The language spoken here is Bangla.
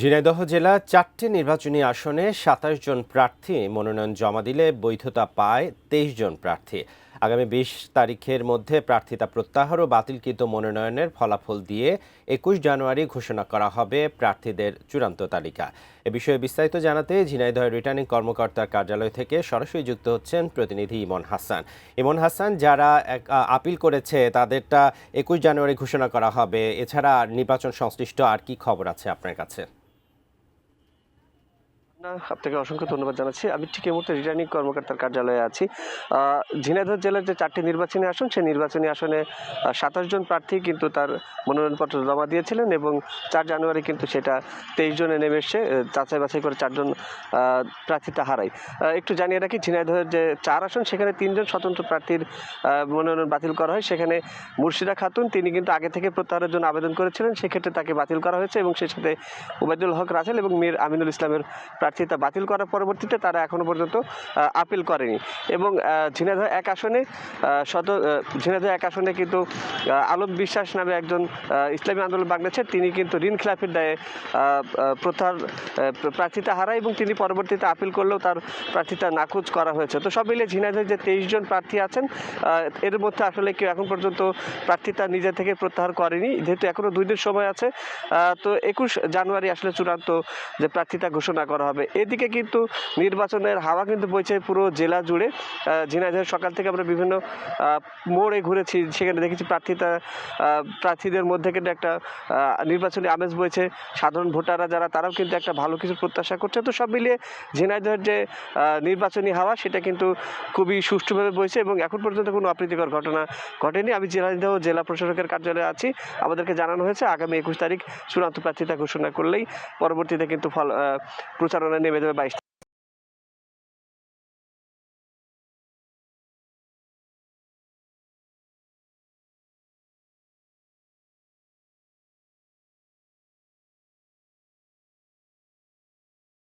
ঝিনাইদহ জেলা ৪টি নির্বাচনী আসনে ২৭ জন প্রার্থী মনোনয়ন জমা দিলে বৈধতা পায় ২৩ জন প্রার্থী। আগামী ২০ তারিখের মধ্যে প্রার্থিতা প্রত্যাহার ও বাতিলকৃত মনোনয়নের ফলাফল দিয়ে ২১ জানুয়ারি ঘোষণা করা হবে প্রার্থীদের চূড়ান্ত তালিকা। এ বিষয়ে বিস্তারিত জানাতে ঝিনাইদহের রিটার্নিং কর্মকর্তার কার্যালয় থেকে সরাসরি যুক্ত হচ্ছেন প্রতিনিধি ইমন হাসান। ইমন হাসান, যারা আপিল করেছে তাদেরটা ২১ জানুয়ারি ঘোষণা করা হবে, এছাড়া নির্বাচন সংশ্লিষ্ট আর কি খবর আছে আপনার কাছে? আপনাকে অসংখ্য ধন্যবাদ জানাচ্ছি। আমি ঠিক এই মুহূর্তে রিটার্নিং কর্মকর্তার কার্যালয়ে আছি। ঝিনাইদহ জেলার যে ৪টি নির্বাচনী আসন, সেই নির্বাচনী আসনে ২৭ জন প্রার্থী কিন্তু তার মনোনয়নপত্র জমা দিয়েছিলেন এবং ৪ জানুয়ারি কিন্তু সেটা ২৩ জনে নেমে এসে যাচাই বাছাই করে ৪ জন প্রার্থিতা হারায়। একটু জানিয়ে রাখি, ঝিনাইদহের যে ৪ আসন, সেখানে ৩ জন স্বতন্ত্র প্রার্থীর মনোনয়ন বাতিল করা হয়। সেখানে মুর্শিদা খাতুন, তিনি কিন্তু আগে থেকে প্রত্যাহারের জন্য আবেদন করেছিলেন, সেক্ষেত্রে তাকে বাতিল করা হয়েছে এবং সেই সাথে ওবায়দুল হক রাসেল এবং মীর আমিনুল ইসলামের প্রার্থিতা বাতিল করার পরবর্তীতে তারা এখনো পর্যন্ত আপিল করেনি। এবং ঝিনাইদহ এক আসনে কিন্তু আলম বিশ্বাস নামে একজন ইসলামী আন্দোলন বাংলাদেশের, তিনি কিন্তু ঋণ খেলাপির দায়ে প্রত্যাহার প্রার্থিতা হারায় এবং তিনি পরবর্তীতে আপিল করলেও তার প্রার্থিতা নাকচ করা হয়েছে। তো সব মিলিয়ে ঝিনাইদহের যে ২৩ জন প্রার্থী আছেন, এর মধ্যে আসলে কেউ এখন পর্যন্ত প্রার্থিতা নিজে থেকে প্রত্যাহার করেনি, যেহেতু এখনো ২ দিন সময় আছে। তো ২১ জানুয়ারি আসলে চূড়ান্ত যে প্রার্থিতা ঘোষণা করা হবে। এদিকে কিন্তু নির্বাচনের হাওয়া কিন্তু বইছে পুরো জেলা জুড়ে। ঝিনাইদহের সকাল থেকে আমরা বিভিন্ন মোড়ে ঘুরেছি, সেখানে দেখেছি প্রার্থীদের মধ্যে কিন্তু একটা নির্বাচনী আমেজ বইছে। সাধারণ ভোটাররা যারা, তারাও কিন্তু একটা ভালো কিছু প্রত্যাশা করছে। তো সব মিলিয়ে ঝিনাইদহের যে নির্বাচনী হাওয়া, সেটা কিন্তু খুবই সুষ্ঠুভাবে বইছে এবং এখন পর্যন্ত কোনো অপ্রীতিকর ঘটনা ঘটেনি। আমি ঝিনাইদহ জেলা প্রশাসকের কার্যালয়ে আছি। আমাদেরকে জানানো হয়েছে আগামী ২১ তারিখ চূড়ান্ত প্রার্থিতা ঘোষণা করলেই পরবর্তীতে কিন্তু প্রচারণায় নেমে যাবে ২২